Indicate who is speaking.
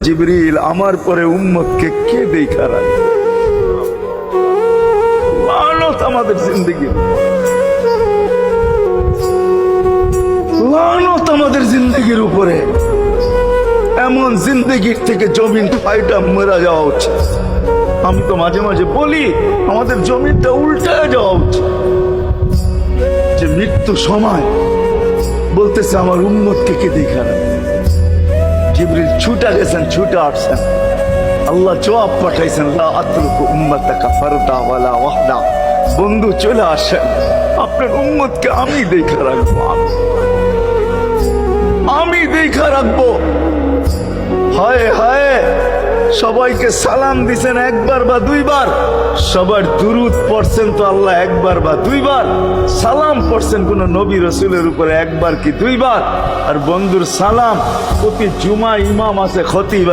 Speaker 1: জিবরিল আমার পরে উম্মতকে কে দেখা রাখবে? লানত আমাদের জিন্দগি, লানত আমাদের জিন্দগির উপরে। এমন জিন্দগির থেকে জমিন ফাইটা মরা যাওয়া উচিত। আমি তো মাঝে মাঝে বলি আমাদের জমিনটা উল্টায় যাওয়া উচিত, যে মৃত্যু সময় বলতেছে আমার উম্মতকে কে দেখা রাখবে। জিবরিল ছুটা গেছেন, ছুটা আসছেন, আল্লাহ জবাব পাঠাইছেন, লা আতরুকু উম্মাতাকা ফারদা ওয়ালা ওয়াহদা। বন্ধু চলে আসেন, আপনার উম্মতকে আমি দেখা রাখবো, আমি দেখা রাখবো। হায় হায়, সবাইকে সালাম দিছেন একবার বা দুইবার, সবার দুরুদ পড়ছেন তো আল্লাহ একবার বা দুইবার, সালাম পড়ছেন কোন নবী রসুলের উপরে একবার কি দুইবার। আর বন্ধুর সালাম প্রতি জুমা ইমাম আছে, খতিব